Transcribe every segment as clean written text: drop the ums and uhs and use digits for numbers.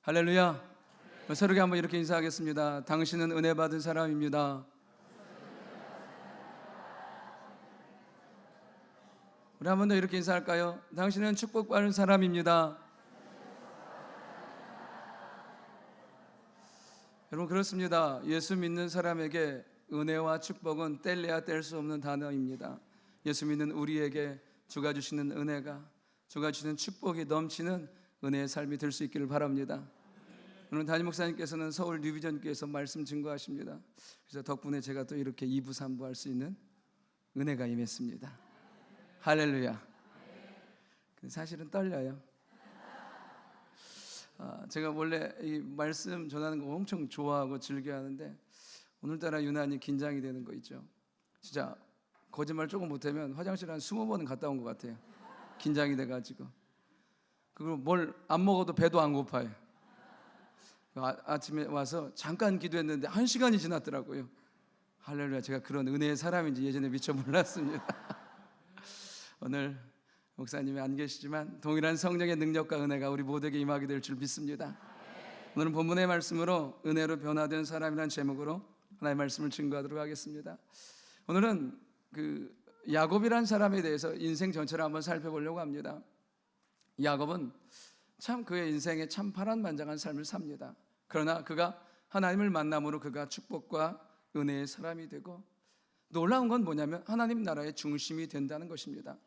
할렐루야. 서로에게 한번 이렇게 인사하겠습니다. 당신은 은혜 받은 사람입니다. 우리 한 번 더 이렇게 인사할까요? 당신은 축복받은 사람입니다. 여러분, 그렇습니다. 예수 믿는 사람에게 은혜와 축복은 뗄래야 뗄 수 없는 단어입니다. 예수 믿는 우리에게 주가 주시는 은혜가, 주가 주시는 축복이 넘치는 은혜의 삶이 될 수 있기를 바랍니다. 오늘 담임 목사님께서는 서울 뉴비전교회에서 말씀 증거하십니다. 그래서 덕분에 제가 또 이렇게 2부 3부 할 수 있는 은혜가 임했습니다. 할렐루야. 사실은 떨려요. 제가 원래 이 말씀 전하는 거 엄청 좋아하고 즐겨하는데 오늘따라 유난히 긴장이 되는 거 있죠. 진짜 거짓말 조금 못하면 화장실 한 20번은 갔다 온 것 같아요. 긴장이 돼가지고. 그리고 뭘 안 먹어도 배도 안 고파요. 아침에 와서 잠깐 기도했는데 1시간이 지났더라고요. 할렐루야. 제가 그런 은혜의 사람인지 예전에 미처 몰랐습니다. 오늘 목사님이 안 계시지만 동일한 성령의 능력과 은혜가 우리 모두에게 임하게 될 줄 믿습니다. 오늘은 본문의 말씀으로 은혜로 변화된 사람이라는 제목으로 하나님의 말씀을 증거하도록 하겠습니다. 오늘은 그 야곱이라는 사람에 대해서 인생 전체를 한번 살펴보려고 합니다. 야곱은 참 그의 인생에 참 파란만장한 삶을 삽니다. 그러나 그가 하나님을 만남으로 그가 축복과 은혜의 사람이 되고, 놀라운 건 뭐냐면 하나님 나라의 중심이 된다는 것입니다.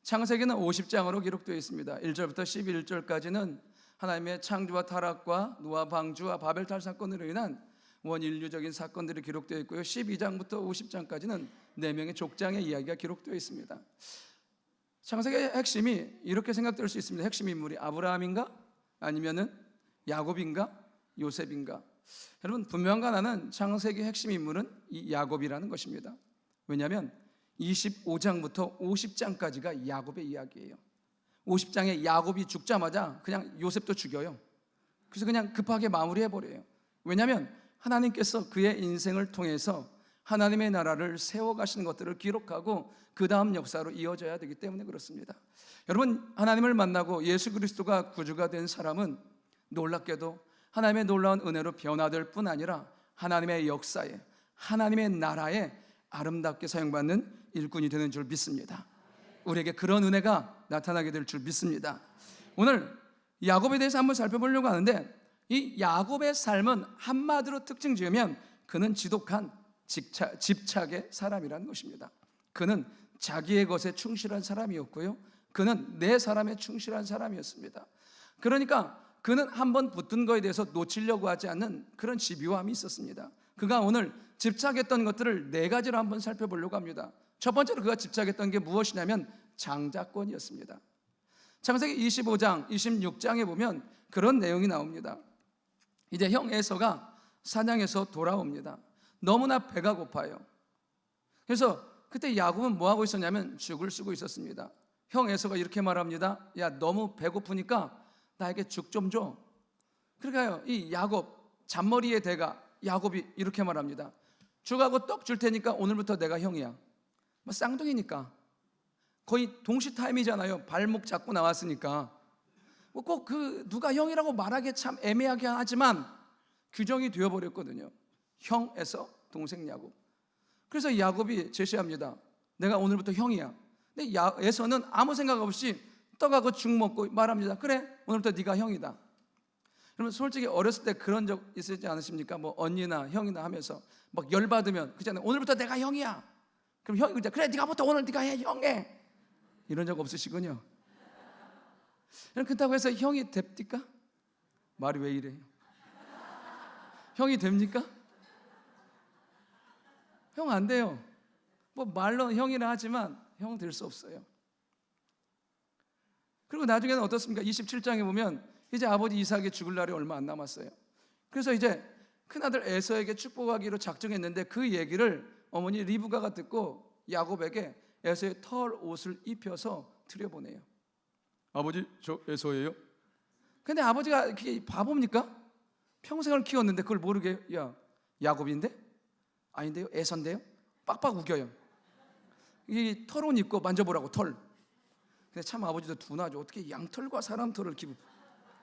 창세기는 50장으로 기록되어 있습니다. 1절부터 11절까지는 하나님의 창조와 타락과 노아 방주와 바벨탑 사건으로 인한 원인류적인 사건들이 기록되어 있고요. 12장부터 50장까지는 4명의 족장의 이야기가 기록되어 있습니다. 창세기의 핵심이 이렇게 생각될 수 있습니다. 핵심 인물이 아브라함인가? 아니면은 야곱인가? 요셉인가? 여러분, 분명한 하나는 창세기 핵심 인물은 이 야곱이라는 것입니다. 왜냐하면 25장부터 50장까지가 야곱의 이야기예요. 50장에 야곱이 죽자마자 그냥 요셉도 죽여요. 그래서 그냥 급하게 마무리해버려요. 왜냐하면 하나님께서 그의 인생을 통해서 하나님의 나라를 세워가시는 것들을 기록하고 그 다음 역사로 이어져야 되기 때문에 그렇습니다. 여러분, 하나님을 만나고 예수 그리스도가 구주가 된 사람은 놀랍게도 하나님의 놀라운 은혜로 변화될 뿐 아니라 하나님의 역사에, 하나님의 나라에 아름답게 사용받는 일꾼이 되는 줄 믿습니다. 우리에게 그런 은혜가 나타나게 될 줄 믿습니다. 오늘 야곱에 대해서 한번 살펴보려고 하는데, 이 야곱의 삶은 한마디로 특징 지으면 그는 지독한 집착의 사람이라는 것입니다. 그는 자기의 것에 충실한 사람이었고요, 그는 내 사람에 충실한 사람이었습니다. 그러니까 그는 한번 붙은 거에 대해서 놓치려고 하지 않는 그런 집요함이 있었습니다. 그가 오늘 집착했던 것들을 4가지로 한번 살펴보려고 합니다. 첫 번째로 그가 집착했던 게 무엇이냐면 장자권이었습니다. 창세기 25장, 26장에 보면 그런 내용이 나옵니다. 이제 형 에서가 사냥에서 돌아옵니다. 너무나 배가 고파요. 그래서 그때 야곱은 뭐하고 있었냐면 죽을 쓰고 있었습니다. 형 에서가 이렇게 말합니다. 야, 너무 배고프니까 나에게 죽 좀 줘. 그러니까요, 이 야곱, 잔머리의 대가 야곱이 이렇게 말합니다. 죽하고 떡 줄 테니까 오늘부터 내가 형이야. 뭐 쌍둥이니까 거의 동시 타임이잖아요. 발목 잡고 나왔으니까. 뭐 꼭 그 누가 형이라고 말하기 참 애매하게 하지만 규정이 되어버렸거든요. 형 에서, 동생 야곱. 그래서 야곱이 제시합니다. 내가 오늘부터 형이야. 근데 에서는 아무 생각 없이 떡하고 죽 먹고 말합니다. 그래, 오늘부터 네가 형이다. 여러분, 솔직히 어렸을 때 그런 적 있지 않으십니까? 뭐 언니나 형이나 하면서 막 열받으면 그잖아요. 오늘부터 내가 형이야. 그럼 형이 그러자. 그래, 네가부터 오늘 네가 해, 형해. 이런 적 없으시군요. 그렇다고 해서 형이 됩니까? 말이 왜 이래요? 형이 됩니까? 형 안 돼요. 뭐 말로 형이라 하지만 형 될 수 없어요. 그리고 나중에는 어떻습니까? 27장에 보면 이제 아버지 이삭이 죽을 날이 얼마 안 남았어요. 그래서 이제 큰아들 에서에게 축복하기로 작정했는데 그 얘기를 어머니 리브가가 듣고 야곱에게 에서의 털 옷을 입혀서 들여보내요. 아버지, 저 에서예요. 근데 아버지가 이렇게 바보입니까? 평생을 키웠는데 그걸 모르게, 야, 야곱인데? 아닌데요? 에서인데요? 빡빡 우겨요. 이 털옷 입고 만져보라고, 털. 근데 참 아버지도 둔하죠. 어떻게 양털과 사람 털을 기부.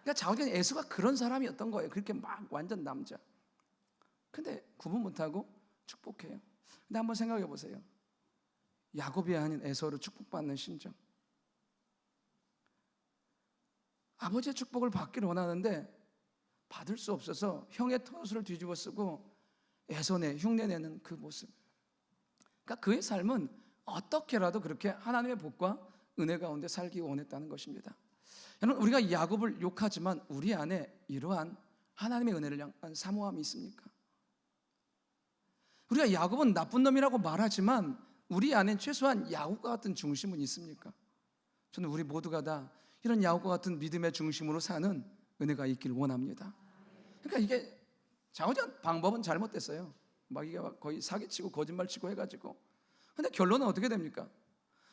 그러니까 자오전 에서가 그런 사람이었던 거예요. 그렇게 막 완전 남자. 근데 구분 못하고 축복해요. 근데 한번 생각해 보세요. 야곱이 아닌 에서로 축복받는 심정. 아버지의 축복을 받기를 원하는데 받을 수 없어서 형의 덫을 뒤집어 쓰고 에서내 흉내내는 그 모습. 그러니까 그의 삶은 어떻게라도 그렇게 하나님의 복과 은혜 가운데 살기 원했다는 것입니다. 여러분, 우리가 야곱을 욕하지만 우리 안에 이러한 하나님의 은혜를 향한 사모함이 있습니까? 우리가 야곱은 나쁜 놈이라고 말하지만 우리 안엔 최소한 야곱과 같은 중심은 있습니까? 저는 우리 모두가 다 이런 야곱과 같은 믿음의 중심으로 사는 은혜가 있길 원합니다. 그러니까 이게 자오전 방법은 잘못됐어요. 막 이게 거의 사기치고 거짓말치고 해가지고. 근데 결론은 어떻게 됩니까?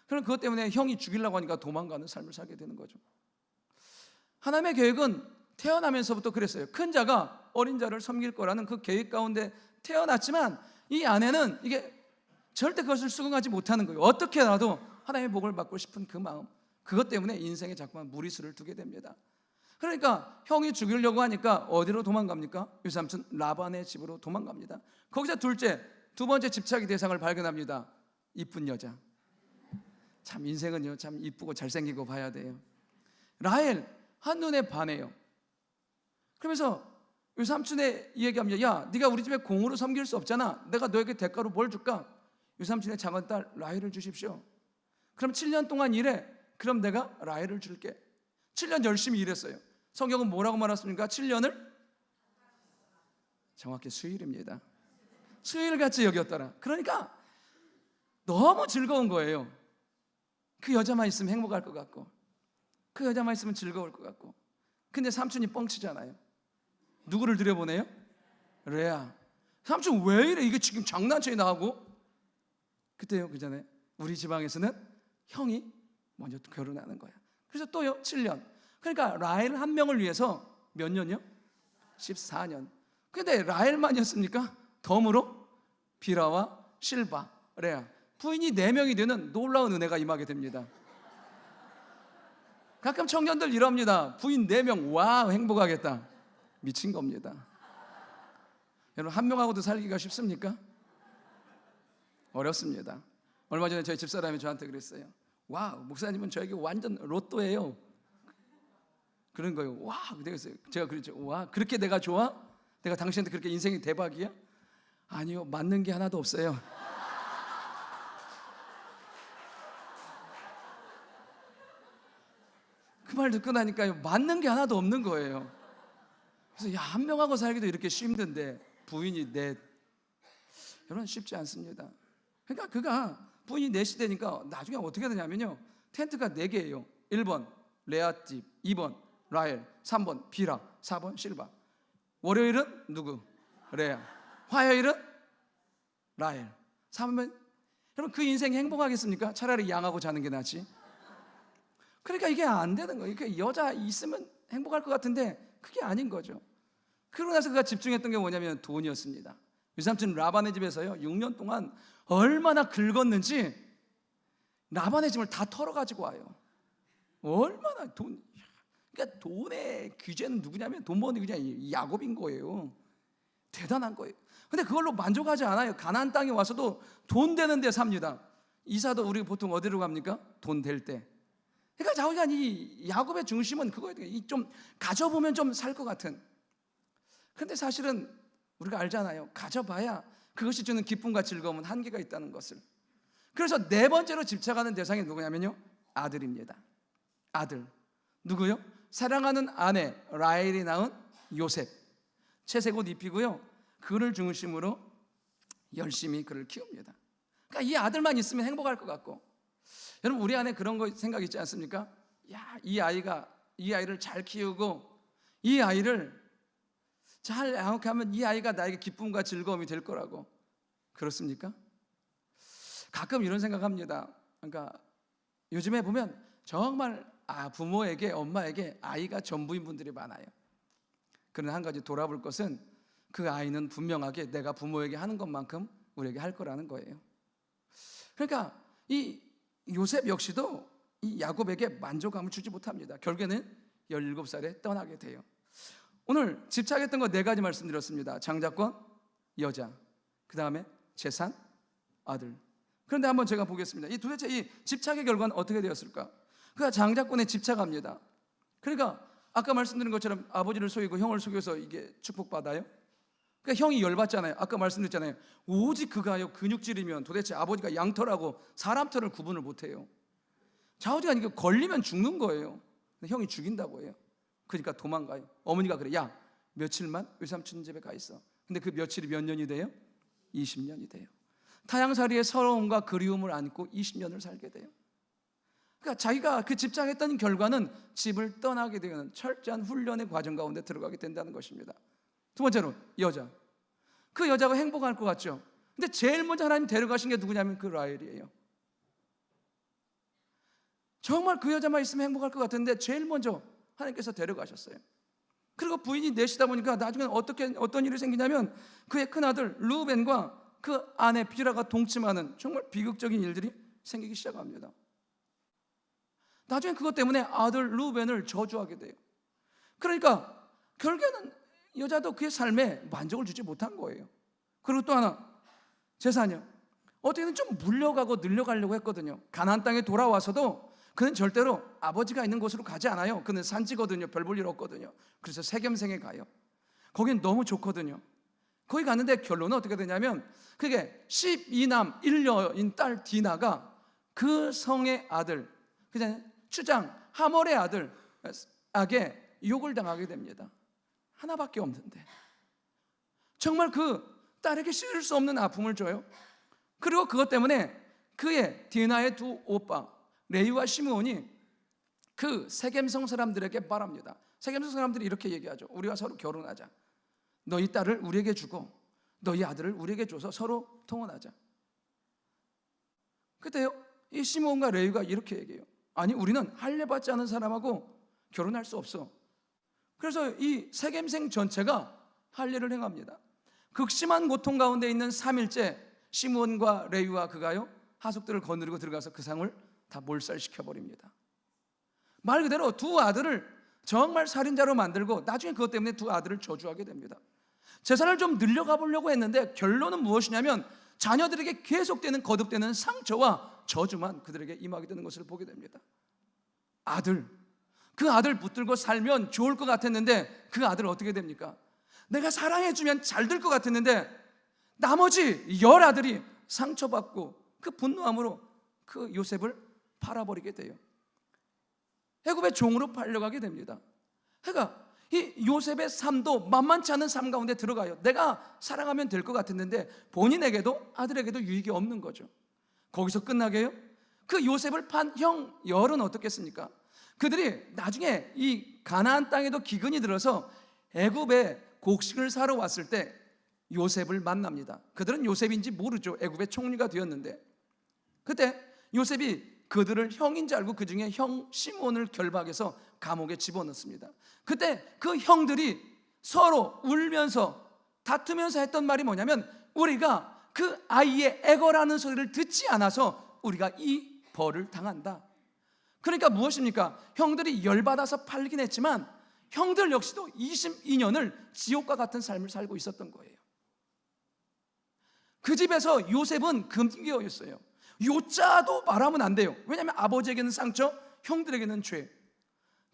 그럼 그것 때문에 형이 죽이려고 하니까 도망가는 삶을 살게 되는 거죠. 하나님의 계획은 태어나면서부터 그랬어요. 큰 자가 어린 자를 섬길 거라는 그 계획 가운데 태어났지만 이 아내는 이게 절대 그것을 수긍하지 못하는 거예요. 어떻게라도 하나님의 복을 받고 싶은 그 마음, 그것 때문에 인생에 자꾸만 무리수를 두게 됩니다. 그러니까 형이 죽이려고 하니까 어디로 도망갑니까? 유삼촌 라반의 집으로 도망갑니다. 거기서 두 번째 집착의 대상을 발견합니다. 이쁜 여자. 참 인생은요, 참 이쁘고 잘생기고 봐야 돼요. 라헬 한눈에 반해요. 그러면서 유삼촌에 얘기합니다. 야, 네가 우리 집에 공으로 섬길 수 없잖아. 내가 너에게 대가로 뭘 줄까? 유삼촌의 작은딸 라헬을 주십시오. 그럼 7년 동안 일해. 그럼 내가 라헬을 줄게. 7년 열심히 일했어요. 성경은 뭐라고 말했습니까? 7년을 정확히 수일입니다. 수일같이 여겼더라. 그러니까 너무 즐거운 거예요. 그 여자만 있으면 행복할 것 같고, 그 여자만 있으면 즐거울 것 같고. 근데 삼촌이 뻥치잖아요. 누구를 들여보내요? 레아. 삼촌 왜 이래? 이게 지금 장난쳐이 나하고. 그때요, 그 전에 우리 지방에서는 형이 먼저 결혼하는 거야. 그래서 또요, 7년. 그러니까 라헬 한 명을 위해서 몇 년이요? 14년. 근데 라헬만이었습니까? 덤으로 비라와 실바, 레아, 부인이 4명이 되는 놀라운 은혜가 임하게 됩니다. 가끔 청년들 이럽니다. 부인 4명, 와, 행복하겠다. 미친 겁니다. 여러분, 한 명하고도 살기가 쉽습니까? 어렵습니다. 얼마 전에 저희 집사람이 저한테 그랬어요. 와, 목사님은 저에게 완전 로또예요. 그런 거예요. 와, 제가 그랬죠. 와, 그렇게 내가 좋아? 내가 당신한테 그렇게 인생이 대박이야? 아니요, 맞는 게 하나도 없어요. 그 말 듣고 나니까요, 맞는 게 하나도 없는 거예요. 그래서 야, 한 명하고 살기도 이렇게 힘든데 부인이 넷. 여러분, 쉽지 않습니다. 그러니까 그가 부인이 넷이 되니까 나중에 어떻게 되냐면요, 텐트가 4개예요 1번 레아집, 2번 라헬, 3번 비라, 4번 실바. 월요일은 누구? 레아. 화요일은 라헬. 3번. 여러분, 그 인생이 행복하겠습니까? 차라리 양하고 자는 게 낫지. 그러니까 이게 안 되는 거예요. 그러니까 여자 있으면 행복할 것 같은데 그게 아닌 거죠. 그러고 나서 그가 집중했던 게 뭐냐면 돈이었습니다. 유삼촌 라반의 집에서요 6년 동안 얼마나 긁었는지 라반의 집을 다 털어가지고 와요. 얼마나 돈. 그러니까 돈의 귀재는 누구냐면, 돈 버는 귀재는 야곱인 거예요. 대단한 거예요. 근데 그걸로 만족하지 않아요. 가나안 땅에 와서도 돈 되는 데 삽니다. 이사도 우리 보통 어디로 갑니까? 돈 될 때. 그러니까 자오전 이 야곱의 중심은 그거예요. 좀 가져보면 좀 살 것 같은. 근데 사실은 우리가 알잖아요. 가져봐야 그것이 주는 기쁨과 즐거움은 한계가 있다는 것을. 그래서 4번째로 집착하는 대상이 누구냐면요, 아들입니다. 아들. 누구요? 사랑하는 아내 라헬이 낳은 요셉. 채색 옷 입히고요, 그를 중심으로 열심히 그를 키웁니다. 그러니까 이 아들만 있으면 행복할 것 같고. 여러분, 우리 안에 그런 거 생각 있지 않습니까? 야, 이 아이를 잘 키우고 이 아이를 잘 양육하면 이 아이가 나에게 기쁨과 즐거움이 될 거라고. 그렇습니까? 가끔 이런 생각합니다. 그러니까 요즘에 보면 정말 부모에게, 엄마에게 아이가 전부인 분들이 많아요. 그러나 한 가지 돌아볼 것은 그 아이는 분명하게 내가 부모에게 하는 것만큼 우리에게 할 거라는 거예요. 그러니까 이 요셉 역시도 이 야곱에게 만족감을 주지 못합니다. 결국에는 17살에 떠나게 돼요. 오늘 집착했던 거 4가지 말씀드렸습니다. 장자권, 여자, 그 다음에 재산, 아들. 그런데 한번 제가 보겠습니다. 도대체 이 집착의 결과는 어떻게 되었을까? 그가 장자권에 집착합니다. 그러니까 아까 말씀드린 것처럼 아버지를 속이고 형을 속여서 이게 축복받아요? 그러니까 형이 열받잖아요. 아까 말씀드렸잖아요. 오직 그가요 근육질이면 도대체 아버지가 양털하고 사람 털을 구분을 못해요. 좌우지가 이거 걸리면 죽는 거예요. 형이 죽인다고 해요. 그러니까 도망가요. 어머니가 그래, 야 며칠만 외삼촌 집에 가 있어. 근데 그 며칠이 몇 년이 돼요? 20년이 돼요. 타향살이의 서러움과 그리움을 안고 20년을 살게 돼요. 그러니까 자기가 그 집착했던 결과는 집을 떠나게 되는 철저한 훈련의 과정 가운데 들어가게 된다는 것입니다. 두 번째로 여자. 그 여자가 행복할 것 같죠? 근데 제일 먼저 하나님 데려가신 게 누구냐면 그 라헬이에요. 정말 그 여자만 있으면 행복할 것 같은데 제일 먼저 하나님께서 데려가셨어요. 그리고 부인이 넷이다 보니까 나중에 어떤 일이 생기냐면 그의 큰아들 르우벤과 그 아내 비라가 동침하는 정말 비극적인 일들이 생기기 시작합니다. 나중에 그것 때문에 아들 르우벤을 저주하게 돼요. 그러니까 결국에는 여자도 그의 삶에 만족을 주지 못한 거예요. 그리고 또 하나, 재산이요. 어떻게든 좀 물려가고 늘려가려고 했거든요. 가나안 땅에 돌아와서도 그는 절대로 아버지가 있는 곳으로 가지 않아요. 그는 산지거든요. 별 볼 일 없거든요. 그래서 세겜생에 가요. 거긴 너무 좋거든요. 거기 갔는데 결론은 어떻게 되냐면 그게 12남 1여인 딸 디나가 그 성의 아들, 그냥 추장 하몰의 아들에게 욕을 당하게 됩니다. 하나밖에 없는데 정말 그 딸에게 씻을 수 없는 아픔을 줘요. 그리고 그것 때문에 그의 디나의 두 오빠 레위와 시므온이 그 세겜성 사람들에게 말합니다. 세겜성 사람들이 이렇게 얘기하죠. 우리가 서로 결혼하자. 너희 딸을 우리에게 주고 너희 아들을 우리에게 줘서 서로 통혼하자. 그때 이 시므온과 레위가 이렇게 얘기해요. 아니, 우리는 할례 받지 않은 사람하고 결혼할 수 없어. 그래서 이 세겜생 전체가 할례를 행합니다. 극심한 고통 가운데 있는 3일째 시므온과 레위와 그가요 하숙들을 거느리고 들어가서 그 상을 다 몰살시켜버립니다. 말 그대로 두 아들을 정말 살인자로 만들고 나중에 그것 때문에 두 아들을 저주하게 됩니다. 재산을 좀 늘려가 보려고 했는데 결론은 무엇이냐면 자녀들에게 계속되는 거듭되는 상처와 저주만 그들에게 임하게 되는 것을 보게 됩니다. 그 아들 붙들고 살면 좋을 것 같았는데 그 아들 어떻게 됩니까? 내가 사랑해주면 잘 될 것 같았는데 나머지 10아들이 상처받고 그 분노함으로 그 요셉을 팔아버리게 돼요. 애굽의 종으로 팔려가게 됩니다. 그러니까 이 요셉의 삶도 만만치 않은 삶 가운데 들어가요. 내가 사랑하면 될 것 같았는데 본인에게도 아들에게도 유익이 없는 거죠. 거기서 끝나게요? 그 요셉을 판 형 열은 어떻겠습니까? 그들이 나중에 이 가나안 땅에도 기근이 들어서 애굽에 곡식을 사러 왔을 때 요셉을 만납니다. 그들은 요셉인지 모르죠. 애굽의 총리가 되었는데 그때 요셉이 그들을 형인 줄 알고 그 중에 형 시몬을 결박해서 감옥에 집어넣습니다. 그때 그 형들이 서로 울면서 다투면서 했던 말이 뭐냐면 우리가 그 아이의 애거라는 소리를 듣지 않아서 우리가 이 벌을 당한다. 그러니까 무엇입니까? 형들이 열받아서 팔리긴 했지만 형들 역시도 22년을 지옥과 같은 삶을 살고 있었던 거예요. 그 집에서 요셉은 금기어였어요. 요자도 말하면 안 돼요. 왜냐하면 아버지에게는 상처, 형들에게는 죄.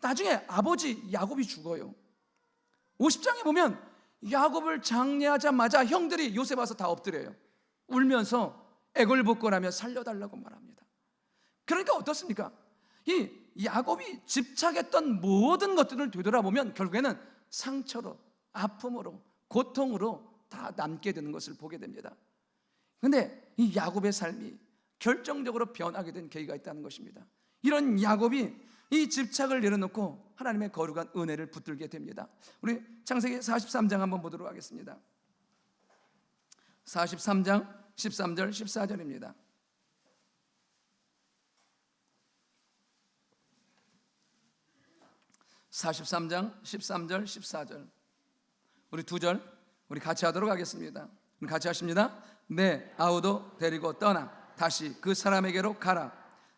나중에 아버지 야곱이 죽어요. 50장에 보면 야곱을 장례하자마자 형들이 요셉 와서 다 엎드려요. 울면서 애걸복걸하며 살려달라고 말합니다. 그러니까 어떻습니까? 이 야곱이 집착했던 모든 것들을 되돌아보면 결국에는 상처로, 아픔으로, 고통으로 다 남게 되는 것을 보게 됩니다. 그런데 이 야곱의 삶이 결정적으로 변하게 된 계기가 있다는 것입니다. 이런 야곱이 이 집착을 내려놓고 하나님의 거룩한 은혜를 붙들게 됩니다. 우리 창세기 43장 한번 보도록 하겠습니다. 43장 13절 14절입니다. (43장) 13절 14절 우리 2절 우리 같이 하도록 하겠습니다. 우리 같이 하십니다. 내 아우도 데리고 떠나 다시 그 사람에게로 가라.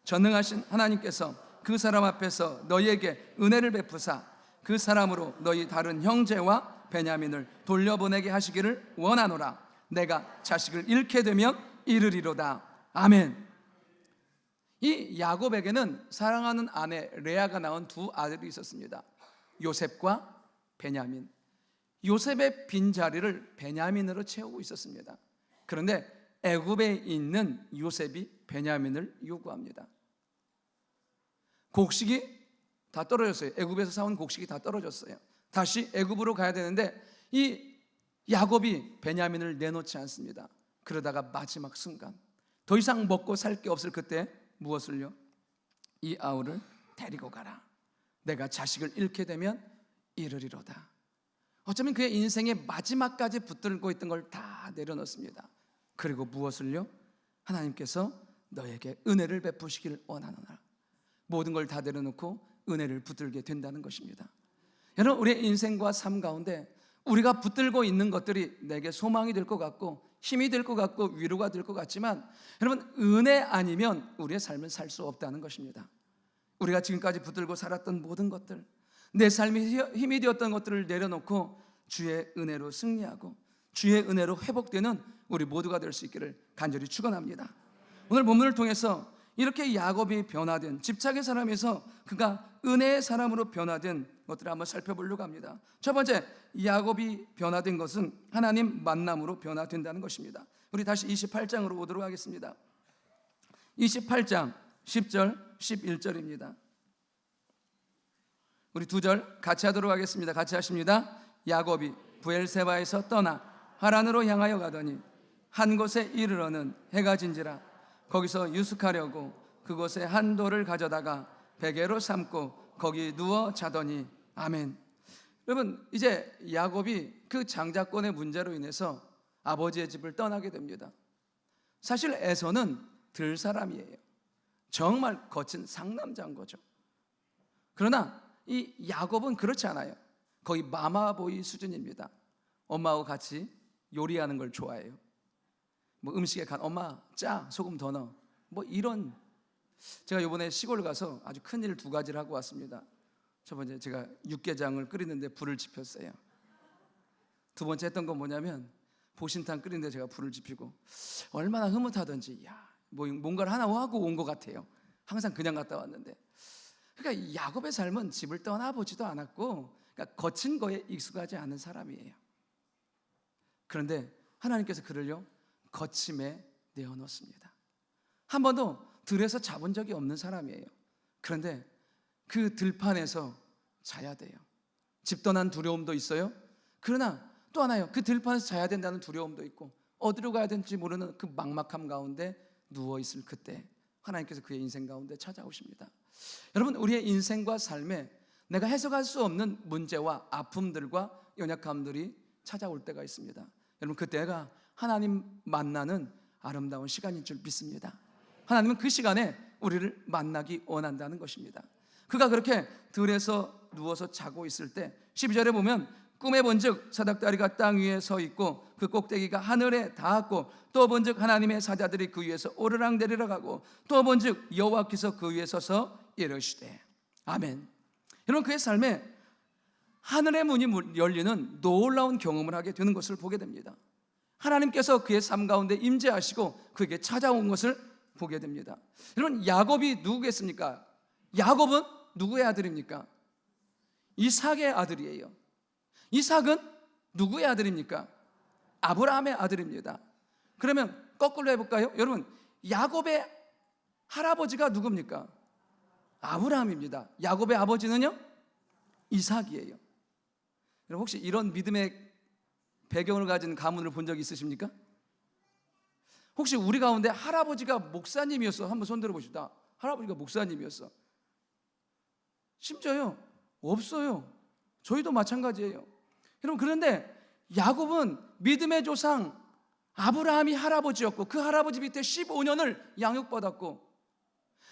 전능하신 하나님께서 그 사람 앞에서 너희에게 은혜를 베푸사 그 사람으로 너희 다른 형제와 베냐민을 돌려보내게 하시기를 원하노라. 내가 자식을 잃게 되면 이르리로다. 아멘. 이 야곱에게는 사랑하는 아내 레아가 낳은 두 아들이 있었습니다. 요셉과 베냐민. 요셉의 빈자리를 베냐민으로 채우고 있었습니다. 그런데 애굽에 있는 요셉이 베냐민을 요구합니다. 곡식이 다 떨어졌어요. 애굽에서 사온 곡식이 다 떨어졌어요. 다시 애굽으로 가야 되는데 이 야곱이 베냐민을 내놓지 않습니다. 그러다가 마지막 순간 더 이상 먹고 살 게 없을 그때 무엇을요? 이 아우를 데리고 가라. 내가 자식을 잃게 되면 이르리로다. 어쩌면 그의 인생의 마지막까지 붙들고 있던 걸 다 내려놓습니다. 그리고 무엇을요? 하나님께서 너에게 은혜를 베푸시기를 원하노라. 모든 걸 다 내려놓고 은혜를 붙들게 된다는 것입니다. 여러분, 우리의 인생과 삶 가운데 우리가 붙들고 있는 것들이 내게 소망이 될 것 같고 힘이 될 것 같고 위로가 될 것 같지만 여러분, 은혜 아니면 우리의 삶을 살 수 없다는 것입니다. 우리가 지금까지 붙들고 살았던 모든 것들, 내 삶이 힘이 되었던 것들을 내려놓고 주의 은혜로 승리하고 주의 은혜로 회복되는 우리 모두가 될 수 있기를 간절히 축원합니다. 오늘 본문을 통해서 이렇게 야곱이 변화된, 집착의 사람에서 그가 은혜의 사람으로 변화된 것들을 한번 살펴보려고 합니다. 첫 번째, 야곱이 변화된 것은 하나님 만남으로 변화된다는 것입니다. 우리 다시 28장으로 오도록 하겠습니다. 28장 10절 11절입니다. 우리 두 절 같이 하도록 하겠습니다. 같이 하십니다. 야곱이 브엘세바에서 떠나 하란으로 향하여 가더니 한 곳에 이르러는 해가 진지라. 거기서 유숙하려고 그곳에 한 돌을 가져다가 베개로 삼고 거기 누워 자더니. 아멘. 여러분, 이제 야곱이 그 장자권의 문제로 인해서 아버지의 집을 떠나게 됩니다. 사실 에서는 들 사람이에요. 정말 거친 상남자인 거죠. 그러나 이 야곱은 그렇지 않아요. 거의 마마보이 수준입니다. 엄마하고 같이 요리하는 걸 좋아해요. 뭐 음식에 엄마 짜, 소금 더 넣어, 뭐 이런. 제가 이번에 시골 가서 아주 큰일 두 가지를 하고 왔습니다. 첫 번째, 제가 육개장을 끓이는데 불을 지폈어요. 두 번째 했던 건 뭐냐면 보신탕 끓이는데 제가 불을 지피고 얼마나 흐뭇하던지, 뭐 뭔가를 하나 하고 온 것 같아요. 항상 그냥 갔다 왔는데. 그러니까 야곱의 삶은 집을 떠나보지도 않았고, 그러니까 거친 거에 익숙하지 않은 사람이에요. 그런데 하나님께서 그를요 거침에 내어놓습니다. 한 번도 들에서 자본 적이 없는 사람이에요. 그런데 그 들판에서 자야 돼요. 집 떠난 두려움도 있어요. 그러나 또 하나요, 그 들판에서 자야 된다는 두려움도 있고 어디로 가야 될지 모르는 그 막막함 가운데 누워있을 그때 하나님께서 그의 인생 가운데 찾아오십니다. 여러분, 우리의 인생과 삶에 내가 해석할 수 없는 문제와 아픔들과 연약함들이 찾아올 때가 있습니다. 여러분, 그때가 하나님 만나는 아름다운 시간인 줄 믿습니다. 하나님은 그 시간에 우리를 만나기 원한다는 것입니다. 그가 그렇게 들에서 누워서 자고 있을 때 12절에 보면 꿈에 본즉 사닥다리가 땅 위에 서 있고 그 꼭대기가 하늘에 닿았고 또 본즉 하나님의 사자들이 그 위에서 오르락내리락 하고 또 본즉 여호와께서 그 위에 서서 이르시되. 아멘. 여러분, 그의 삶에 하늘의 문이 열리는 놀라운 경험을 하게 되는 것을 보게 됩니다. 하나님께서 그의 삶 가운데 임재하시고 그에게 찾아온 것을 보게 됩니다. 여러분, 야곱이 누구겠습니까? 야곱은 누구의 아들입니까? 이삭의 아들이에요. 이삭은 누구의 아들입니까? 아브라함의 아들입니다. 그러면 거꾸로 해볼까요? 여러분, 야곱의 할아버지가 누굽니까? 아브라함입니다. 야곱의 아버지는요? 이삭이에요. 여러분, 혹시 이런 믿음의 배경을 가진 가문을 본 적이 있으십니까? 혹시 우리 가운데 할아버지가 목사님이었어? 한번 손 들어보시다. 할아버지가 목사님이었어. 심지어요, 없어요. 저희도 마찬가지예요. 여러분, 그런데 야곱은 믿음의 조상 아브라함이 할아버지였고 그 할아버지 밑에 15년을 양육받았고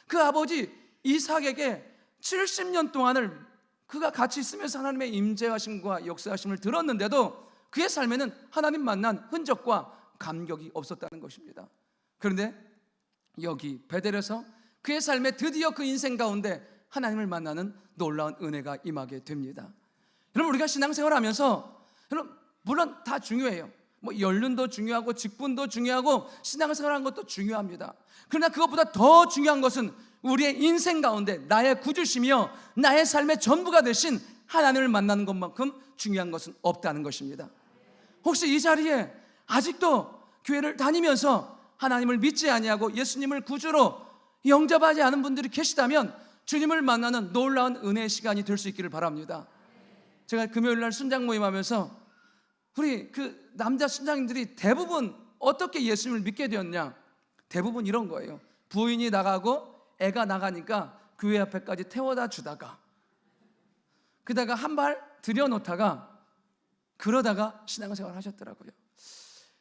그 아버지 이삭에게 70년 동안을 그가 같이 있으면서 하나님의 임재하심과 역사하심을 들었는데도 그의 삶에는 하나님 만난 흔적과 감격이 없었다는 것입니다. 그런데 여기 베델에서 그의 삶에 드디어 그 인생 가운데 하나님을 만나는 놀라운 은혜가 임하게 됩니다. 여러분, 우리가 신앙생활하면서 여러분 물론 다 중요해요. 뭐 연륜도 중요하고 직분도 중요하고 신앙생활하는 것도 중요합니다. 그러나 그것보다 더 중요한 것은 우리의 인생 가운데 나의 구주시며 나의 삶의 전부가 되신 하나님을 만나는 것만큼 중요한 것은 없다는 것입니다. 혹시 이 자리에 아직도 교회를 다니면서 하나님을 믿지 아니하고 예수님을 구주로 영접하지 않은 분들이 계시다면 주님을 만나는 놀라운 은혜의 시간이 될 수 있기를 바랍니다. 제가 금요일날 순장 모임하면서 우리 그 남자 순장님들이 대부분 어떻게 예수님을 믿게 되었냐, 대부분 이런 거예요. 부인이 나가고 애가 나가니까 교회 앞에까지 태워다 주다가 그다가 한 발 들여놓다가 그러다가 신앙생활 하셨더라고요.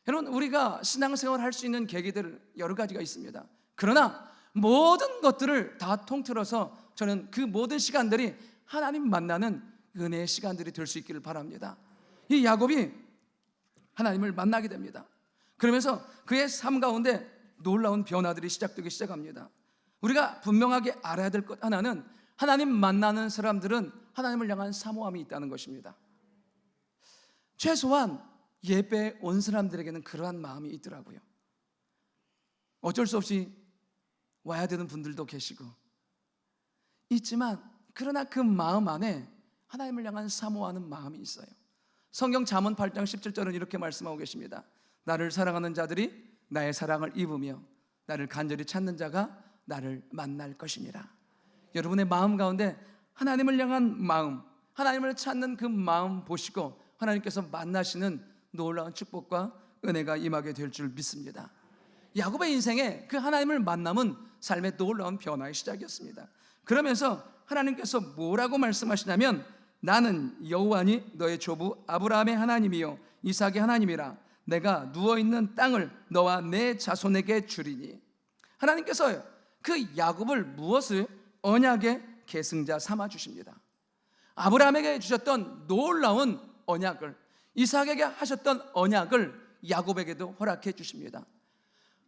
여러분, 우리가 신앙생활 할 수 있는 계기들 여러 가지가 있습니다. 그러나 모든 것들을 다 통틀어서 저는 그 모든 시간들이 하나님 만나는 은혜의 시간들이 될 수 있기를 바랍니다. 이 야곱이 하나님을 만나게 됩니다. 그러면서 그의 삶 가운데 놀라운 변화들이 시작되기 시작합니다. 우리가 분명하게 알아야 될 것 하나는 하나님 만나는 사람들은 하나님을 향한 사모함이 있다는 것입니다. 최소한 예배에 온 사람들에게는 그러한 마음이 있더라고요. 어쩔 수 없이 와야 되는 분들도 계시고 있지만, 그러나 그 마음 안에 하나님을 향한 사모하는 마음이 있어요. 성경 잠언 8장 17절은 이렇게 말씀하고 계십니다. 나를 사랑하는 자들이 나의 사랑을 입으며 나를 간절히 찾는 자가 나를 만날 것이니라. 여러분의 마음 가운데 하나님을 향한 마음, 하나님을 찾는 그 마음 보시고 하나님께서 만나시는 놀라운 축복과 은혜가 임하게 될 줄 믿습니다. 야곱의 인생에 그 하나님을 만남은 삶의 놀라운 변화의 시작이었습니다. 그러면서 하나님께서 뭐라고 말씀하시냐면, 나는 여호와니 너의 조부 아브라함의 하나님이요 이삭의 하나님이라. 내가 누워있는 땅을 너와 내 자손에게 주리니. 하나님께서 그 야곱을 무엇을 언약의 계승자 삼아 주십니다. 아브라함에게 주셨던 놀라운 언약을, 이삭에게 하셨던 언약을 야곱에게도 허락해 주십니다.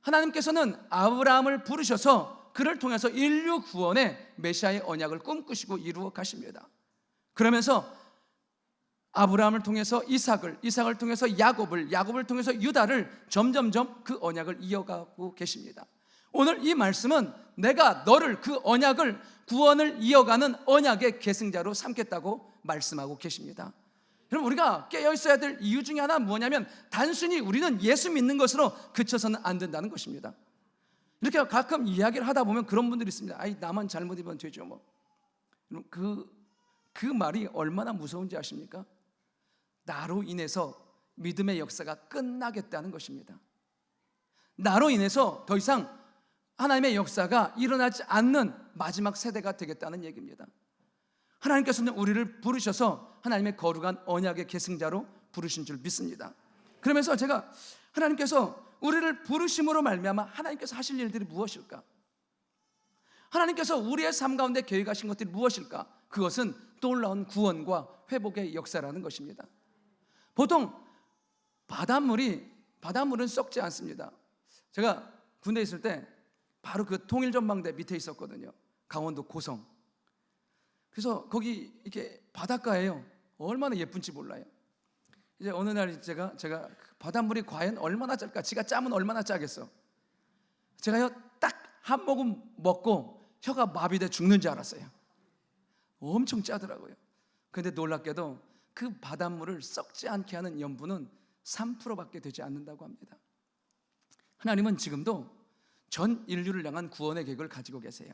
하나님께서는 아브라함을 부르셔서 그를 통해서 인류 구원의 메시아의 언약을 꿈꾸시고 이루어 가십니다. 그러면서 아브라함을 통해서 이삭을 통해서 야곱을 통해서 유다를 점점점 그 언약을 이어가고 계십니다. 오늘 이 말씀은 내가 너를, 그 언약을, 구원을 이어가는 언약의 계승자로 삼겠다고 말씀하고 계십니다. 여러분, 우리가 깨어 있어야 될 이유 중에 하나는 뭐냐면, 단순히 우리는 예수 믿는 것으로 그쳐서는 안 된다는 것입니다. 이렇게 가끔 이야기를 하다 보면 그런 분들이 있습니다. 아이, 나만 잘못 입으면 되죠 뭐. 그 말이 얼마나 무서운지 아십니까? 나로 인해서 믿음의 역사가 끝나겠다는 것입니다. 나로 인해서 더 이상 하나님의 역사가 일어나지 않는 마지막 세대가 되겠다는 얘기입니다. 하나님께서는 우리를 부르셔서 하나님의 거룩한 언약의 계승자로 부르신 줄 믿습니다. 그러면서 제가 하나님께서 우리를 부르심으로 말미암아 하나님께서 하실 일들이 무엇일까? 하나님께서 우리의 삶 가운데 계획하신 것들이 무엇일까? 그것은 놀라운 구원과 회복의 역사라는 것입니다. 보통 바닷물은 썩지 않습니다. 제가 군대에 있을 때 바로 그 통일전망대 밑에 있었거든요. 강원도 고성. 그래서 거기 이렇게 바닷가예요. 얼마나 예쁜지 몰라요. 이제 어느 날 제가 바닷물이 과연 얼마나 짤까? 지가 짜면 얼마나 짜겠어. 제가요 딱 한 모금 먹고 혀가 마비돼 죽는 줄 알았어요. 엄청 짜더라고요. 그런데 놀랍게도 그 바닷물을 썩지 않게 하는 염분은 3%밖에 되지 않는다고 합니다. 하나님은 지금도 전 인류를 향한 구원의 계획을 가지고 계세요.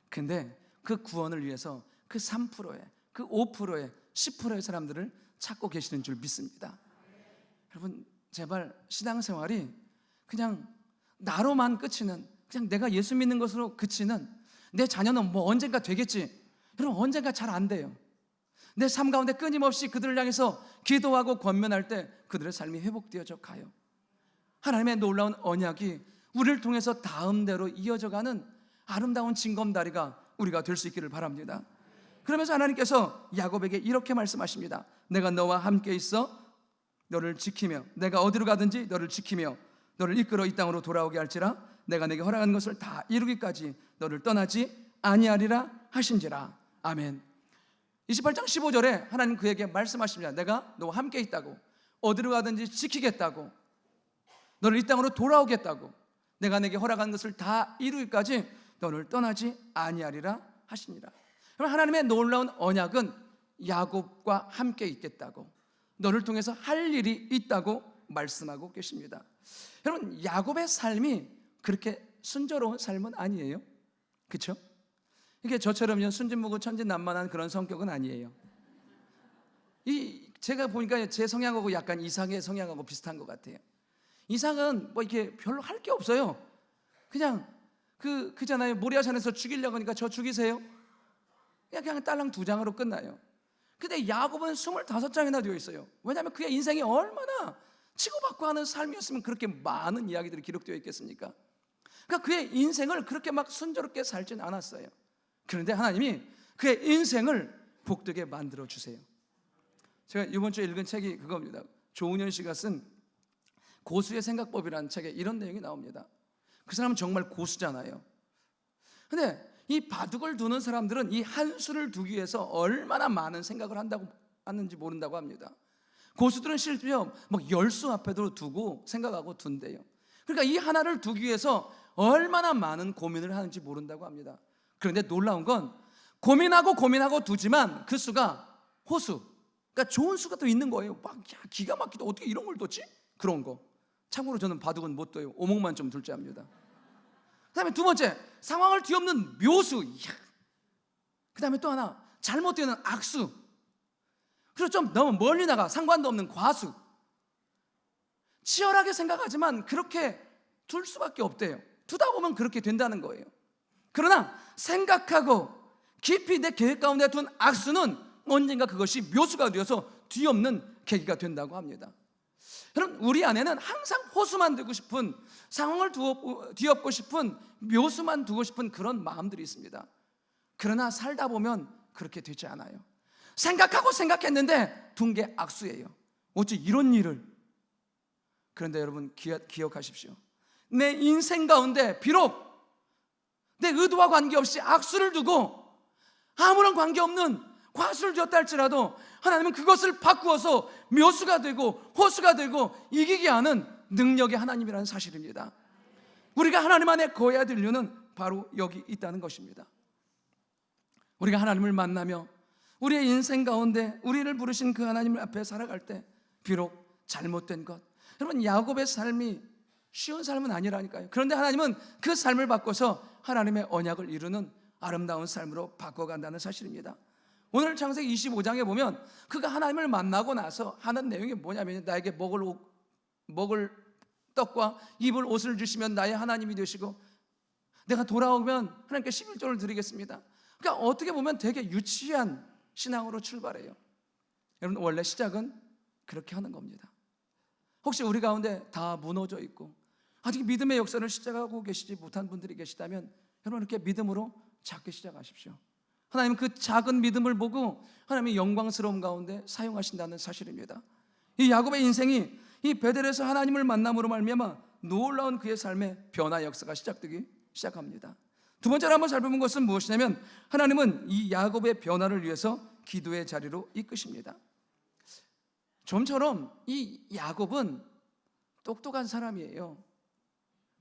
근데 그 구원을 위해서 그 3%의, 그 5%의, 10%의 사람들을 찾고 계시는 줄 믿습니다. 여러분, 제발 신앙생활이 그냥 나로만 그치는, 그냥 내가 예수 믿는 것으로 그치는, 내 자녀는 뭐 언젠가 되겠지. 여러분, 언젠가 잘 안 돼요. 내 삶 가운데 끊임없이 그들을 향해서 기도하고 권면할 때 그들의 삶이 회복되어져 가요. 하나님의 놀라운 언약이 우리를 통해서 다음대로 이어져가는 아름다운 징검다리가 우리가 될 수 있기를 바랍니다. 그러면서 하나님께서 야곱에게 이렇게 말씀하십니다. 내가 너와 함께 있어 너를 지키며 내가 어디로 가든지 너를 지키며 너를 이끌어 이 땅으로 돌아오게 할지라. 내가 내게 허락한 것을 다 이루기까지 너를 떠나지 아니하리라 하신지라. 아멘. 28장 15절에 하나님 그에게 말씀하십니다. 내가 너와 함께 있다고, 어디로 가든지 지키겠다고, 너를 이 땅으로 돌아오겠다고, 내가 내게 허락한 것을 다 이루기까지 너를 떠나지 아니하리라 하시니라. 그럼 하나님의 놀라운 언약은 야곱과 함께 있겠다고, 너를 통해서 할 일이 있다고 말씀하고 계십니다. 여러분, 야곱의 삶이 그렇게 순조로운 삶은 아니에요. 그렇죠? 이게 저처럼요 순진무구 천진난만한 그런 성격은 아니에요. 제가 보니까 제 성향하고 약간 이삭의 성향하고 비슷한 것 같아요. 이삭은 뭐 이렇게 별로 할 게 없어요. 그냥 그잖아요. 모리아산에서 죽이려고 하니까 저 죽이세요. 그냥 딸랑 2장으로 끝나요. 근데 야곱은 25장이나 되어 있어요. 왜냐하면 그의 인생이 얼마나 치고받고 하는 삶이었으면 그렇게 많은 이야기들이 기록되어 있겠습니까? 그러니까 그의 인생을 그렇게 막 순조롭게 살진 않았어요. 그런데 하나님이 그의 인생을 복되게 만들어 주세요. 제가 이번 주에 읽은 책이 그겁니다. 조은현 씨가 쓴 고수의 생각법이라는 책에 이런 내용이 나옵니다. 그 사람은 정말 고수잖아요. 근데 이 바둑을 두는 사람들은 이 한 수를 두기 위해서 얼마나 많은 생각을 하는지 모른다고 합니다. 고수들은 실제로 막 10수 앞에도 두고 생각하고 둔대요. 그러니까 이 하나를 두기 위해서 얼마나 많은 고민을 하는지 모른다고 합니다. 그런데 놀라운 건 고민하고 두지만 그 수가 호수, 그러니까 좋은 수가 또 있는 거예요. 막 기가 막히다, 어떻게 이런 걸 뒀지? 그런 거. 참고로 저는 바둑은 못 둬요. 오목만 좀 둘 줄 압니다. 그 다음에 두 번째, 상황을 뒤엎는 묘수. 그 다음에 또 하나, 잘못되는 악수. 그리고 좀 너무 멀리 나가 상관도 없는 과수. 치열하게 생각하지만 그렇게 둘 수밖에 없대요. 두다 보면 그렇게 된다는 거예요. 그러나 생각하고 깊이 내 계획 가운데 둔 악수는 언젠가 그것이 묘수가 되어서 뒤엎는 계기가 된다고 합니다. 여러분, 우리 안에는 항상 호수만 두고 싶은, 상황을 뒤엎고 싶은, 묘수만 두고 싶은 그런 마음들이 있습니다. 그러나 살다 보면 그렇게 되지 않아요. 생각하고 생각했는데 둔 게 악수예요. 어찌 이런 일을. 그런데 여러분 기억하십시오. 내 인생 가운데 비록 내 의도와 관계없이 악수를 두고 아무런 관계없는 과수를 두었다 할지라도 하나님은 그것을 바꾸어서 묘수가 되고 호수가 되고 이기게 하는 능력의 하나님이라는 사실입니다. 우리가 하나님 안에 거해야 될 이유는 바로 여기 있다는 것입니다. 우리가 하나님을 만나며 우리의 인생 가운데 우리를 부르신 그 하나님 앞에 살아갈 때 비록 잘못된 것, 여러분 야곱의 삶이 쉬운 삶은 아니라니까요. 그런데 하나님은 그 삶을 바꿔서 하나님의 언약을 이루는 아름다운 삶으로 바꿔간다는 사실입니다. 오늘 창세기 25장에 보면 그가 하나님을 만나고 나서 하는 내용이 뭐냐면, 나에게 먹을 떡과 입을 옷을 주시면 나의 하나님이 되시고 내가 돌아오면 하나님께 11조를 드리겠습니다. 그러니까 어떻게 보면 되게 유치한 신앙으로 출발해요. 여러분, 원래 시작은 그렇게 하는 겁니다. 혹시 우리 가운데 다 무너져 있고 아직 믿음의 역사를 시작하고 계시지 못한 분들이 계시다면 여러분 이렇게 믿음으로 작게 시작하십시오. 하나님은 그 작은 믿음을 보고 하나님의 영광스러움 가운데 사용하신다는 사실입니다. 이 야곱의 인생이 이 베델에서 하나님을 만남으로 말미암아 놀라운 그의 삶의 변화 역사가 시작되기 시작합니다. 두 번째로 한번 살펴본 것은 무엇이냐면, 하나님은 이 야곱의 변화를 위해서 기도의 자리로 이끄십니다. 좀처럼 이 야곱은 똑똑한 사람이에요.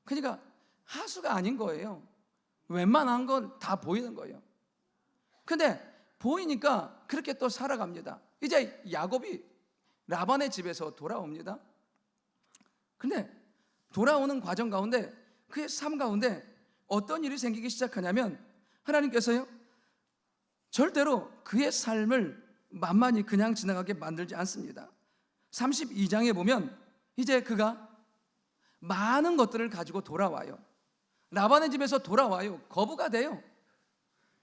그러니까 하수가 아닌 거예요. 웬만한 건 다 보이는 거예요. 근데 보이니까 그렇게 또 살아갑니다. 이제 야곱이 라반의 집에서 돌아옵니다. 근데 돌아오는 과정 가운데 그의 삶 가운데 어떤 일이 생기기 시작하냐면, 하나님께서요 절대로 그의 삶을 만만히 그냥 지나가게 만들지 않습니다. 32장에 보면 이제 그가 많은 것들을 가지고 돌아와요. 라반의 집에서 돌아와요. 거부가 돼요.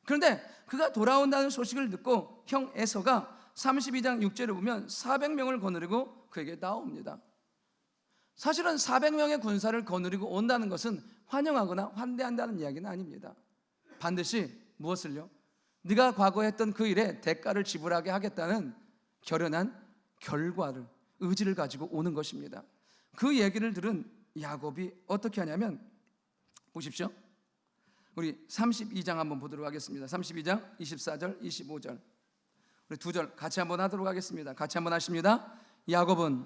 그런데 그가 돌아온다는 소식을 듣고 형 에서가 32장 6절에 보면 400명을 거느리고 그에게 나옵니다. 사실은 400명의 군사를 거느리고 온다는 것은 환영하거나 환대한다는 이야기는 아닙니다. 반드시 무엇을요? 네가 과거에 했던 그 일에 대가를 지불하게 하겠다는 결연한 결과를, 의지를 가지고 오는 것입니다. 그 얘기를 들은 야곱이 어떻게 하냐면, 보십시오. 우리 32장 한번 보도록 하겠습니다. 32장 24절 25절 우리 두 절 같이 한번 하도록 하겠습니다. 같이 한번 하십니다. 야곱은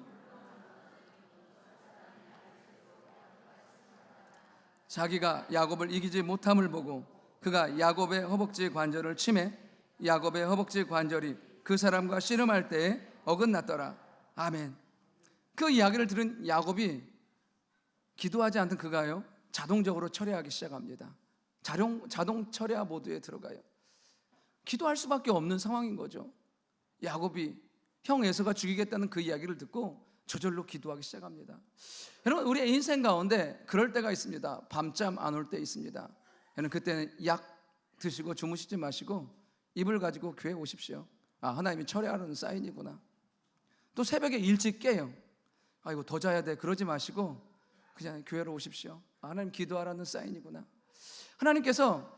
자기가 야곱을 이기지 못함을 보고 그가 야곱의 허벅지 관절을 치매 야곱의 허벅지 관절이 그 사람과 씨름할 때에 어긋났더라. 아멘. 그 이야기를 들은 야곱이 기도하지 않던 그가요 자동적으로 철회하기 시작합니다. 자동 철회화 모드에 들어가요. 기도할 수밖에 없는 상황인 거죠. 야곱이 형 에서가 죽이겠다는 그 이야기를 듣고 저절로 기도하기 시작합니다. 여러분, 우리의 인생 가운데 그럴 때가 있습니다. 밤잠 안 올 때 있습니다. 여러분, 그때는 약 드시고 주무시지 마시고 이불 가지고 교회 오십시오. 아, 하나님이 철회하는 사인이구나. 또 새벽에 일찍 깨요. 아이고 더 자야 돼. 그러지 마시고 그냥 교회로 오십시오. 아, 하나님 기도하라는 사인이구나. 하나님께서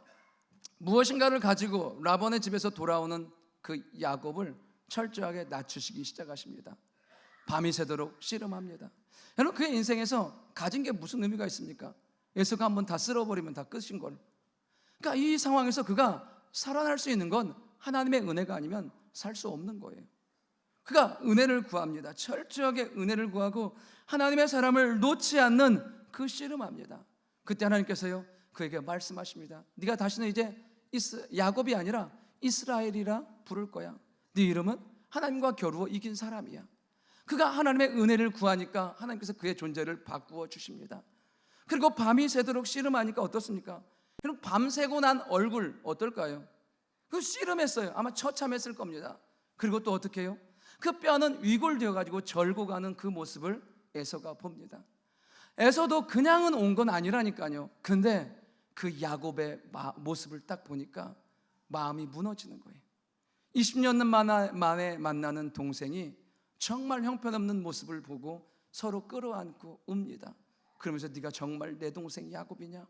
무엇인가를 가지고 라반의 집에서 돌아오는 그 야곱을 철저하게 낮추시기 시작하십니다. 밤이 새도록 씨름합니다. 여러분, 그의 인생에서 가진 게 무슨 의미가 있습니까? 에서가 한번 다 쓸어버리면 다 끝인 걸. 그러니까 이 상황에서 그가 살아날 수 있는 건 하나님의 은혜가 아니면 살 수 없는 거예요. 그가 은혜를 구합니다. 철저하게 은혜를 구하고 하나님의 사람을 놓지 않는 그 씨름합니다. 그때 하나님께서요 그에게 말씀하십니다. 네가 다시는 이제 야곱이 아니라 이스라엘이라 부를 거야. 네 이름은 하나님과 겨루어 이긴 사람이야. 그가 하나님의 은혜를 구하니까 하나님께서 그의 존재를 바꾸어 주십니다. 그리고 밤이 새도록 씨름하니까 어떻습니까? 여러분, 밤새고 난 얼굴 어떨까요? 그 씨름했어요. 아마 처참했을 겁니다. 그리고 또 어떻게 해요? 그 뼈는 위골되어 가지고 절고 가는 그 모습을 에서가 봅니다. 에서도 그냥은 온 건 아니라니까요. 근데 그 야곱의 모습을 딱 보니까 마음이 무너지는 거예요. 20년 만에 만나는 동생이 정말 형편없는 모습을 보고 서로 끌어안고 웁니다. 그러면서 네가 정말 내 동생 야곱이냐?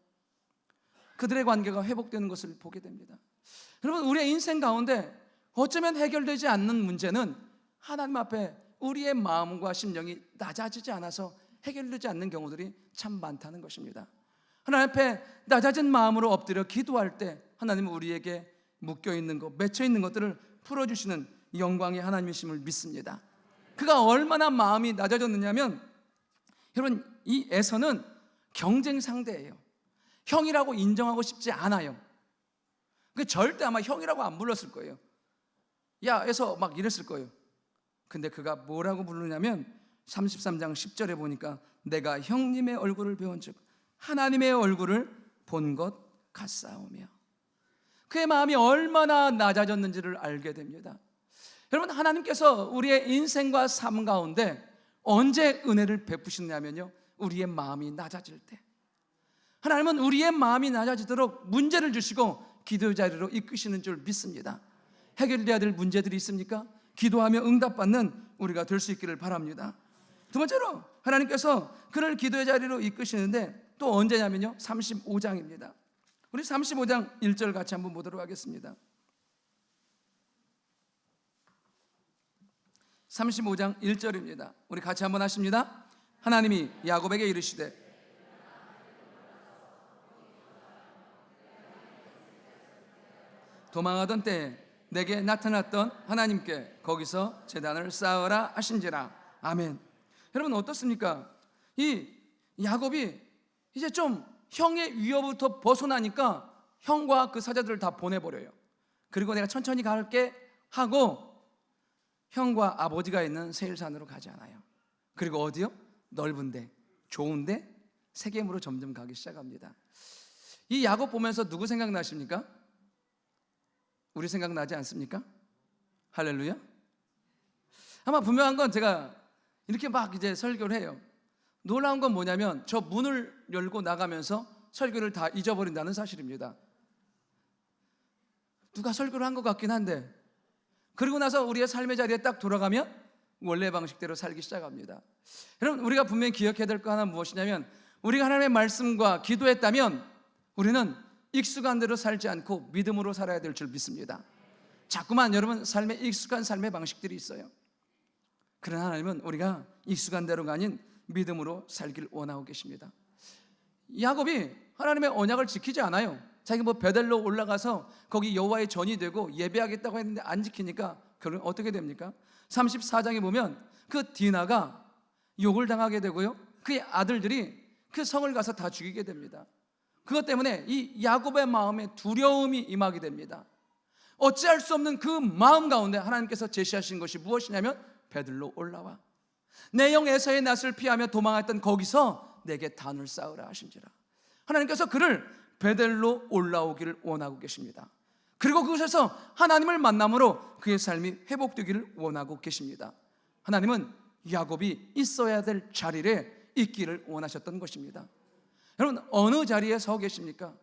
그들의 관계가 회복되는 것을 보게 됩니다. 여러분, 우리의 인생 가운데 어쩌면 해결되지 않는 문제는 하나님 앞에 우리의 마음과 심령이 낮아지지 않아서 해결되지 않는 경우들이 참 많다는 것입니다. 하나님 앞에 낮아진 마음으로 엎드려 기도할 때 하나님은 우리에게 묶여있는 것, 맺혀있는 것들을 풀어주시는 영광의 하나님이심을 믿습니다. 그가 얼마나 마음이 낮아졌느냐면, 여러분, 이 에서는 경쟁 상대예요. 형이라고 인정하고 싶지 않아요. 그 절대 아마 형이라고 안 불렀을 거예요. 야 에서 막 이랬을 거예요. 근데 그가 뭐라고 부르냐면 33장 10절에 보니까 내가 형님의 얼굴을 배운즉 하나님의 얼굴을 본 것 같사오며, 그의 마음이 얼마나 낮아졌는지를 알게 됩니다. 여러분, 하나님께서 우리의 인생과 삶 가운데 언제 은혜를 베푸시느냐면요, 우리의 마음이 낮아질 때. 하나님은 우리의 마음이 낮아지도록 문제를 주시고 기도의 자리로 이끄시는 줄 믿습니다. 해결돼야 될 문제들이 있습니까? 기도하며 응답받는 우리가 될 수 있기를 바랍니다. 두 번째로 하나님께서 그를 기도의 자리로 이끄시는데 또 언제냐면요, 35장입니다. 우리 35장 1절 같이 한번 보도록 하겠습니다. 35장 1절입니다. 우리 같이 한번 하십니다. 하나님이 야곱에게 이르시되 도망하던 때에 내게 나타났던 하나님께 거기서 제단을 쌓으라 하신지라. 아멘. 여러분, 어떻습니까? 이 야곱이 이제 좀 형의 위협부터 벗어나니까 형과 그 사자들을 다 보내버려요. 그리고 내가 천천히 갈게 하고 형과 아버지가 있는 세일산으로 가지 않아요. 그리고 어디요? 넓은데, 좋은데, 세겜으로 점점 가기 시작합니다. 이 야곱 보면서 누구 생각나십니까? 우리 생각나지 않습니까? 할렐루야. 아마 분명한 건 제가 이렇게 막 이제 설교를 해요. 놀라운 건 뭐냐면 저 문을 열고 나가면서 설교를 다 잊어버린다는 사실입니다. 누가 설교를 한 것 같긴 한데, 그리고 나서 우리의 삶의 자리에 딱 돌아가면 원래 방식대로 살기 시작합니다. 여러분, 우리가 분명히 기억해야 될 거 하나 무엇이냐면, 우리가 하나님의 말씀과 기도했다면 우리는 익숙한 대로 살지 않고 믿음으로 살아야 될 줄 믿습니다. 자꾸만 여러분 삶에 익숙한 삶의 방식들이 있어요. 그러나 하나님은 우리가 익숙한 대로가 아닌 믿음으로 살길 원하고 계십니다. 야곱이 하나님의 언약을 지키지 않아요. 자기 뭐 베델로 올라가서 거기 여호와의 전이 되고 예배하겠다고 했는데 안 지키니까 결국 어떻게 됩니까? 34장에 보면 그 디나가 욕을 당하게 되고요, 그의 아들들이 그 성을 가서 다 죽이게 됩니다. 그것 때문에 이 야곱의 마음에 두려움이 임하게 됩니다. 어찌할 수 없는 그 마음 가운데 하나님께서 제시하신 것이 무엇이냐면 베들로 올라와 내 영 에서의 낯을 피하며 도망했던 거기서 내게 단을 쌓으라 하신지라. 하나님께서 그를 베델로 올라오기를 원하고 계십니다. 그리고 그곳에서 하나님을 만남으로 그의 삶이 회복되기를 원하고 계십니다. 하나님은 야곱이 있어야 될 자리에 있기를 원하셨던 것입니다. 여러분, 어느 자리에 서 계십니까?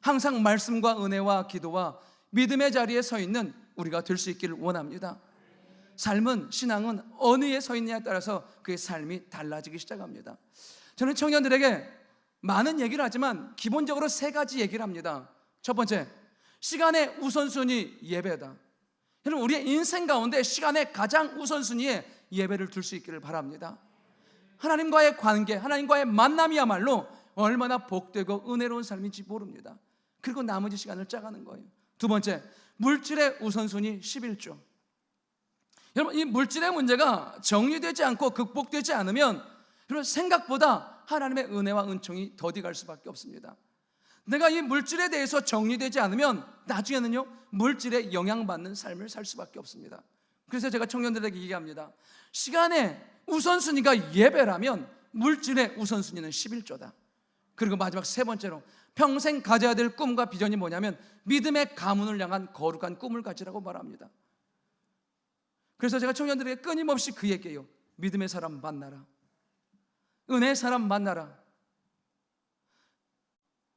항상 말씀과 은혜와 기도와 믿음의 자리에 서 있는 우리가 될 수 있기를 원합니다. 삶은, 신앙은 어느 에 서 있느냐에 따라서 그의 삶이 달라지기 시작합니다. 저는 청년들에게 많은 얘기를 하지만 기본적으로 세 가지 얘기를 합니다. 첫 번째, 시간의 우선순위 예배다. 여러분, 우리의 인생 가운데 시간의 가장 우선순위에 예배를 둘 수 있기를 바랍니다. 하나님과의 관계, 하나님과의 만남이야말로 얼마나 복되고 은혜로운 삶인지 모릅니다. 그리고 나머지 시간을 짜가는 거예요. 두 번째, 물질의 우선순위 11조. 여러분, 이 물질의 문제가 정리되지 않고 극복되지 않으면 여러분, 생각보다 하나님의 은혜와 은총이 더디갈 수밖에 없습니다. 내가 이 물질에 대해서 정리되지 않으면 나중에는요, 물질에 영향받는 삶을 살 수밖에 없습니다. 그래서 제가 청년들에게 얘기합니다. 시간의 우선순위가 예배라면 물질의 우선순위는 11조다. 그리고 마지막 세 번째로 평생 가져야 될 꿈과 비전이 뭐냐면 믿음의 가문을 향한 거룩한 꿈을 가지라고 말합니다. 그래서 제가 청년들에게 끊임없이 그 얘기예요. 믿음의 사람 만나라, 은혜의 사람 만나라.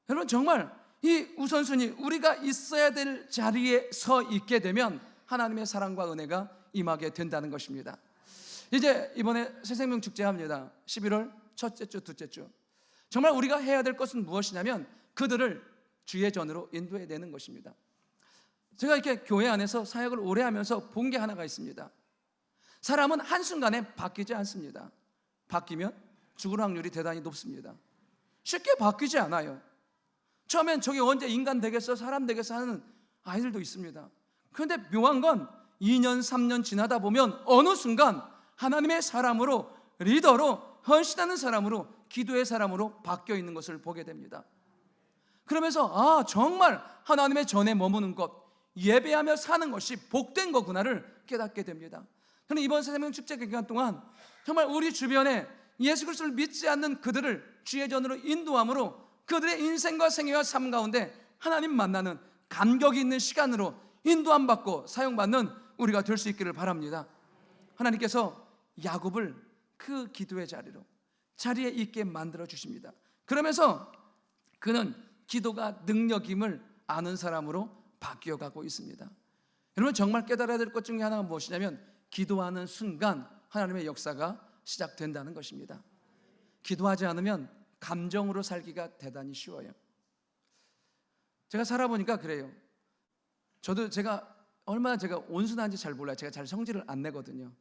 여러분, 정말 이 우선순위, 우리가 있어야 될 자리에 서 있게 되면 하나님의 사랑과 은혜가 임하게 된다는 것입니다. 이제 이번에 새생명 축제 합니다. 11월 첫째 주, 둘째 주. 정말 우리가 해야 될 것은 무엇이냐면 그들을 주의 전으로 인도해 내는 것입니다. 제가 이렇게 교회 안에서 사역을 오래 하면서 본 게 하나가 있습니다. 사람은 한순간에 바뀌지 않습니다. 바뀌면 죽을 확률이 대단히 높습니다. 쉽게 바뀌지 않아요. 처음엔 저게 언제 인간 되겠어, 사람 되겠어 하는 아이들도 있습니다. 그런데 묘한 건 2년, 3년 지나다 보면 어느 순간 하나님의 사람으로, 리더로, 헌신하는 사람으로, 기도의 사람으로 바뀌어 있는 것을 보게 됩니다. 그러면서 정말 하나님의 전에 머무는 것, 예배하며 사는 것이 복된 거구나를 깨닫게 됩니다. 저는 이번 새생명 축제 기간 동안 정말 우리 주변에 예수 그리스도를 믿지 않는 그들을 주의 전으로 인도함으로 그들의 인생과 생애와 삶 가운데 하나님 만나는 감격이 있는 시간으로 인도함 받고 사용받는 우리가 될 수 있기를 바랍니다. 하나님께서 야곱을 그 기도의 자리에 있게 만들어 주십니다. 그러면서 그는 기도가 능력임을 아는 사람으로 바뀌어가고 있습니다. 여러분, 정말 깨달아야 될 것 중에 하나가 무엇이냐면 기도하는 순간 하나님의 역사가 시작된다는 것입니다. 기도하지 않으면 감정으로 살기가 대단히 쉬워요. 제가 살아보니까 그래요. 저도 얼마나 제가 온순한지 잘 몰라요. 제가 잘 성질을 안 내거든요.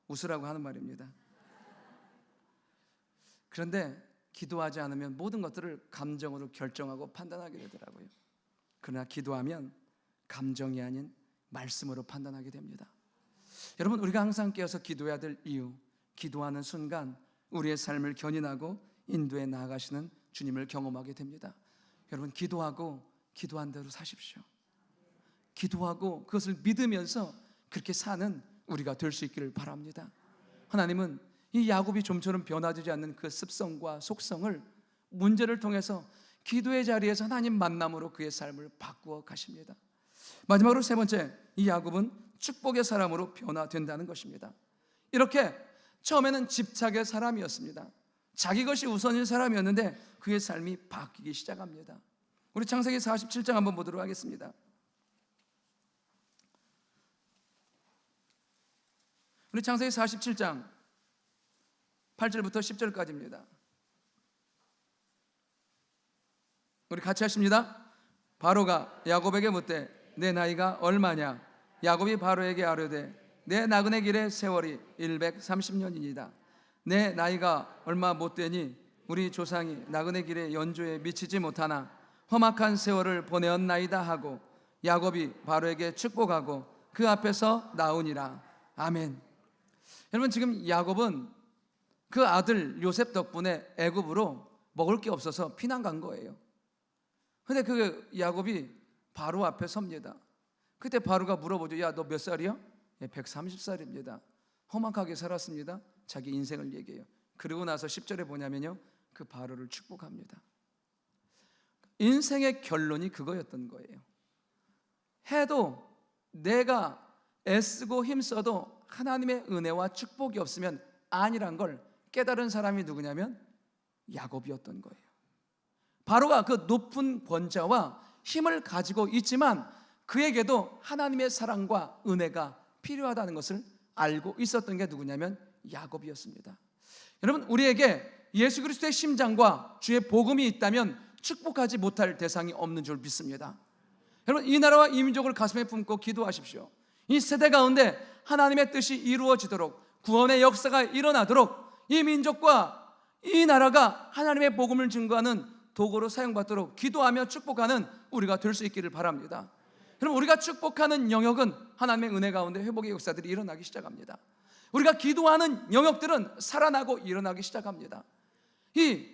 웃으라고 하는 말입니다. 그런데 기도하지 않으면 모든 것들을 감정으로 결정하고 판단하게 되더라고요. 그러나 기도하면 감정이 아닌 말씀으로 판단하게 됩니다. 여러분, 우리가 항상 깨어서 기도해야 될 이유, 기도하는 순간 우리의 삶을 견인하고 인도에 나아가시는 주님을 경험하게 됩니다. 여러분, 기도하고 기도한 대로 사십시오. 기도하고 그것을 믿으면서 그렇게 사는 우리가 될 수 있기를 바랍니다. 하나님은 이 야곱이 좀처럼 변화되지 않는 그 습성과 속성을 문제를 통해서 기도의 자리에서 하나님 만남으로 그의 삶을 바꾸어 가십니다. 마지막으로 세 번째, 이 야곱은 축복의 사람으로 변화된다는 것입니다. 이렇게 처음에는 집착의 사람이었습니다. 자기 것이 우선인 사람이었는데 그의 삶이 바뀌기 시작합니다. 우리 창세기 47장 한번 보도록 하겠습니다. 우리 창세기 47장 8절부터 10절까지입니다. 우리 같이 하십니다. 바로가 야곱에게 묻되 내 나이가 얼마냐? 야곱이 바로에게 아뢰되 내 나그네 길의 세월이 130년이니이다. 내 나이가 얼마 못 되니 우리 조상이 나그네 길의 연조에 미치지 못하나 험악한 세월을 보내었나이다 하고 야곱이 바로에게 축복하고 그 앞에서 나오니라. 아멘. 여러분, 지금 야곱은 그 아들 요셉 덕분에 애굽으로 먹을 게 없어서 피난 간 거예요. 근데 그 야곱이 바로 앞에 섭니다. 그때 바로가 물어보죠. 야, 너 몇 살이야? 130살입니다. 험악하게 살았습니다. 자기 인생을 얘기해요. 그러고 나서 10절에 뭐냐면요, 그 바로를 축복합니다. 인생의 결론이 그거였던 거예요. 해도 내가 애쓰고 힘써도 하나님의 은혜와 축복이 없으면 아니란 걸 깨달은 사람이 누구냐면 야곱이었던 거예요. 바로가 그 높은 권좌와 힘을 가지고 있지만 그에게도 하나님의 사랑과 은혜가 필요하다는 것을 알고 있었던 게 누구냐면 야곱이었습니다. 여러분, 우리에게 예수 그리스도의 심장과 주의 복음이 있다면 축복하지 못할 대상이 없는 줄 믿습니다. 여러분, 이 나라와 이 민족을 가슴에 품고 기도하십시오. 이 세대 가운데 하나님의 뜻이 이루어지도록, 구원의 역사가 일어나도록, 이 민족과 이 나라가 하나님의 복음을 증거하는 도구로 사용받도록 기도하며 축복하는 우리가 될 수 있기를 바랍니다. 그럼 우리가 축복하는 영역은 하나님의 은혜 가운데 회복의 역사들이 일어나기 시작합니다. 우리가 기도하는 영역들은 살아나고 일어나기 시작합니다. 이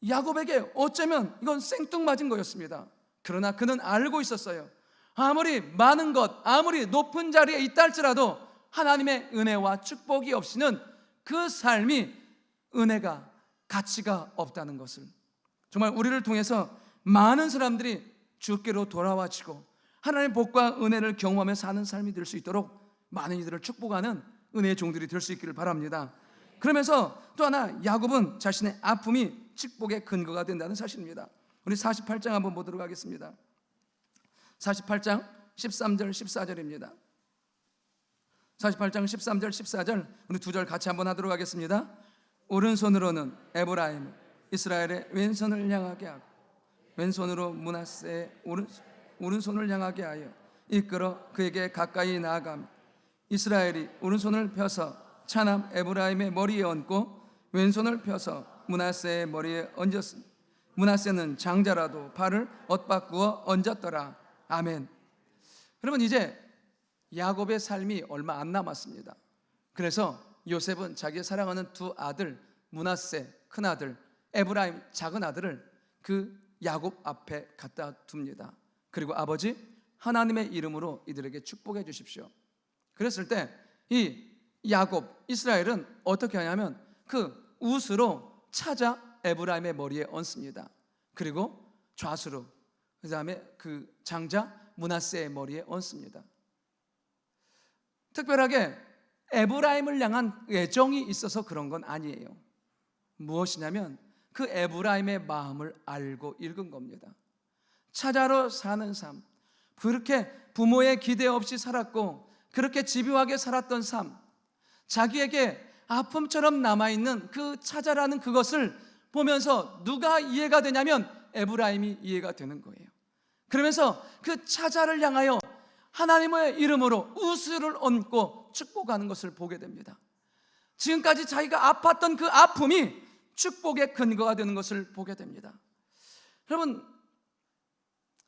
야곱에게 어쩌면 이건 생뚱맞은 거였습니다. 그러나 그는 알고 있었어요. 아무리 많은 것, 아무리 높은 자리에 있다 할지라도 하나님의 은혜와 축복이 없이는 그 삶이 은혜가, 가치가 없다는 것을, 정말 우리를 통해서 많은 사람들이 주께로 돌아와지고 하나님의 복과 은혜를 경험하며 사는 삶이 될 수 있도록 많은 이들을 축복하는 은혜의 종들이 될 수 있기를 바랍니다. 그러면서 또 하나, 야곱은 자신의 아픔이 축복의 근거가 된다는 사실입니다. 우리 48장 한번 보도록 하겠습니다. 48장 13절 14절입니다. 48장 13절 14절 우리 두 절 같이 한번 하도록 하겠습니다. 오른손으로는 에브라임 이스라엘의 왼손을 향하게 하고 왼손으로 므낫세의 오른손을 향하게 하여 이끌어 그에게 가까이 나아가며 이스라엘이 오른손을 펴서 차남 에브라임의 머리에 얹고 왼손을 펴서 므낫세의 머리에 얹었으니 므낫세는 장자라도 발을 엇바꾸어 얹었더라. 아멘. 여러분, 이제 야곱의 삶이 얼마 안 남았습니다. 그래서 요셉은 자기의 사랑하는 두 아들 므낫세 큰아들, 에브라임 작은 아들을 그 야곱 앞에 갖다 둡니다. 그리고 아버지, 하나님의 이름으로 이들에게 축복해 주십시오. 그랬을 때 이 야곱, 이스라엘은 어떻게 하냐면 그 우스로 찾아 에브라임의 머리에 얹습니다. 그리고 좌수로, 그 다음에 그 장자 므낫세의 머리에 얹습니다. 특별하게 에브라임을 향한 애정이 있어서 그런 건 아니에요. 무엇이냐면 그 에브라임의 마음을 알고 읽은 겁니다. 찾아러 사는 삶, 그렇게 부모의 기대 없이 살았고 그렇게 집요하게 살았던 삶, 자기에게 아픔처럼 남아있는 그 찾아라는 그것을 보면서 누가 이해가 되냐면 에브라임이 이해가 되는 거예요. 그러면서 그 찾아를 향하여 하나님의 이름으로 우스를 얹고 축복하는 것을 보게 됩니다. 지금까지 자기가 아팠던 그 아픔이 축복의 근거가 되는 것을 보게 됩니다. 여러분,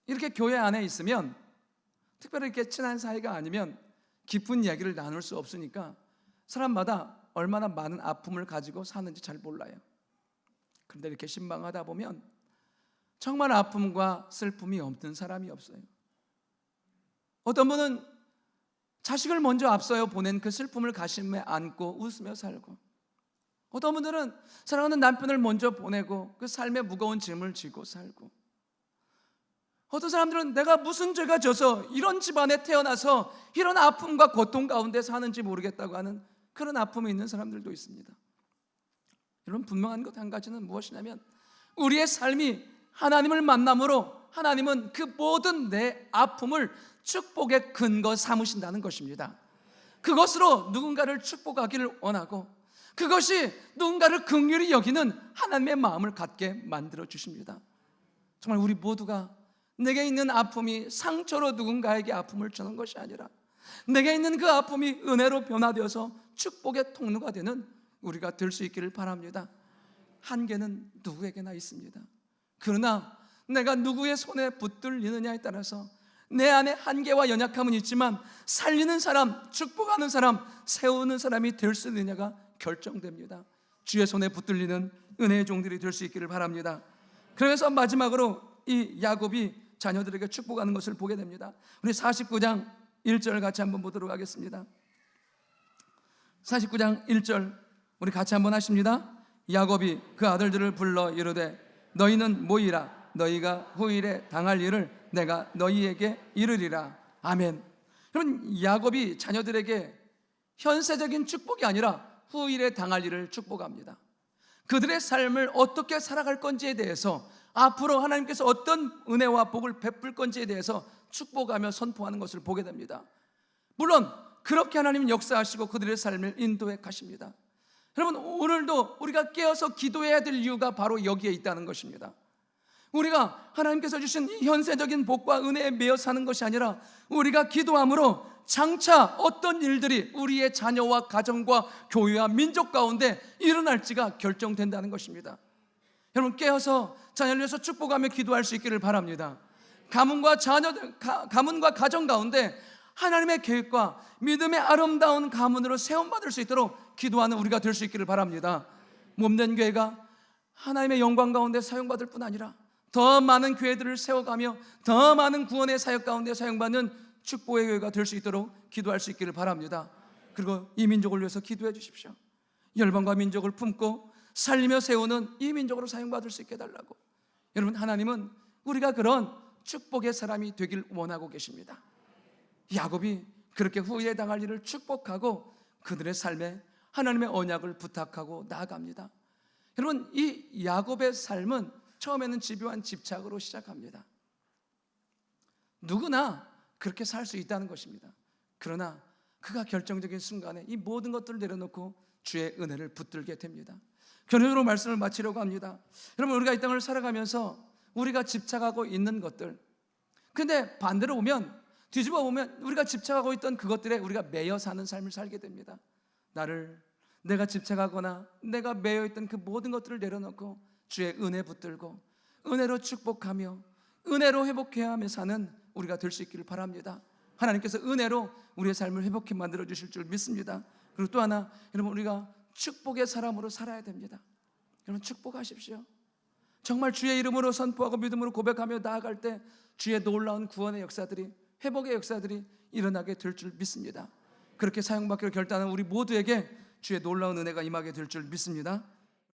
이렇게 교회 안에 있으면 특별히 이렇게 친한 사이가 아니면 깊은 이야기를 나눌 수 없으니까 사람마다 얼마나 많은 아픔을 가지고 사는지 잘 몰라요. 그런데 이렇게 신방하다 보면 정말 아픔과 슬픔이 없는 사람이 없어요. 어떤 분은 자식을 먼저 앞서요 보낸 그 슬픔을 가슴에 안고 웃으며 살고, 어떤 분들은 사랑하는 남편을 먼저 보내고 그 삶의 무거운 짐을 지고 살고, 어떤 사람들은 내가 무슨 죄가 져서 이런 집안에 태어나서 이런 아픔과 고통 가운데 사는지 모르겠다고 하는 그런 아픔이 있는 사람들도 있습니다. 여러분, 분명한 것 한 가지는 무엇이냐면 우리의 삶이 하나님을 만남으로 하나님은 그 모든 내 아픔을 축복의 근거 삼으신다는 것입니다. 그것으로 누군가를 축복하기를 원하고 그것이 누군가를 긍휼히 여기는 하나님의 마음을 갖게 만들어 주십니다. 정말 우리 모두가 내게 있는 아픔이 상처로 누군가에게 아픔을 주는 것이 아니라 내게 있는 그 아픔이 은혜로 변화되어서 축복의 통로가 되는 우리가 될 수 있기를 바랍니다. 한계는 누구에게나 있습니다. 그러나 내가 누구의 손에 붙들리느냐에 따라서 내 안에 한계와 연약함은 있지만 살리는 사람, 축복하는 사람, 세우는 사람이 될 수 있느냐가 결정됩니다. 주의 손에 붙들리는 은혜의 종들이 될 수 있기를 바랍니다. 그래서 마지막으로 이 야곱이 자녀들에게 축복하는 것을 보게 됩니다. 우리 49장 1절 같이 한번 보도록 하겠습니다. 49장 1절 우리 같이 한번 하십니다. 야곱이 그 아들들을 불러 이르되 너희는 모이라. 너희가 후일에 당할 일을 내가 너희에게 이르리라. 아멘. 여러분, 야곱이 자녀들에게 현세적인 축복이 아니라 후일에 당할 일을 축복합니다. 그들의 삶을 어떻게 살아갈 건지에 대해서, 앞으로 하나님께서 어떤 은혜와 복을 베풀 건지에 대해서 축복하며 선포하는 것을 보게 됩니다. 물론 그렇게 하나님은 역사하시고 그들의 삶을 인도해 가십니다. 여러분, 오늘도 우리가 깨어서 기도해야 될 이유가 바로 여기에 있다는 것입니다. 우리가 하나님께서 주신 현세적인 복과 은혜에 매여 사는 것이 아니라 우리가 기도함으로 장차 어떤 일들이 우리의 자녀와 가정과 교회와 민족 가운데 일어날지가 결정된다는 것입니다. 여러분, 깨어서 자녀를 위해서 축복하며 기도할 수 있기를 바랍니다. 가문과 가정 가운데 하나님의 계획과 믿음의 아름다운 가문으로 세움받을 수 있도록 기도하는 우리가 될 수 있기를 바랍니다. 몸된 교회가 하나님의 영광 가운데 사용받을 뿐 아니라 더 많은 교회들을 세워가며 더 많은 구원의 사역 가운데 사용받는 축복의 교회가 될 수 있도록 기도할 수 있기를 바랍니다. 그리고 이 민족을 위해서 기도해 주십시오. 열방과 민족을 품고 살리며 세우는 이 민족으로 사용받을 수 있게 해달라고. 여러분, 하나님은 우리가 그런 축복의 사람이 되길 원하고 계십니다. 야곱이 그렇게 후에 당할 일을 축복하고 그들의 삶에 하나님의 언약을 부탁하고 나아갑니다. 여러분, 이 야곱의 삶은 처음에는 집요한 집착으로 시작합니다. 누구나 그렇게 살 수 있다는 것입니다. 그러나 그가 결정적인 순간에 이 모든 것들을 내려놓고 주의 은혜를 붙들게 됩니다. 결론으로 말씀을 마치려고 합니다. 여러분, 우리가 이 땅을 살아가면서 우리가 집착하고 있는 것들, 근데 반대로 보면, 뒤집어 보면 우리가 집착하고 있던 그것들에 우리가 매여 사는 삶을 살게 됩니다. 내가 집착하거나 내가 매여 있던 그 모든 것들을 내려놓고 주의 은혜 붙들고 은혜로 축복하며 은혜로 회복해야 사는 우리가 될 수 있기를 바랍니다. 하나님께서 은혜로 우리의 삶을 회복해 만들어 주실 줄 믿습니다. 그리고 또 하나, 여러분, 우리가 축복의 사람으로 살아야 됩니다. 여러분, 축복하십시오. 정말 주의 이름으로 선포하고 믿음으로 고백하며 나아갈 때 주의 놀라운 구원의 역사들이, 회복의 역사들이 일어나게 될 줄 믿습니다. 그렇게 사용받기로 결단한 우리 모두에게 주의 놀라운 은혜가 임하게 될 줄 믿습니다.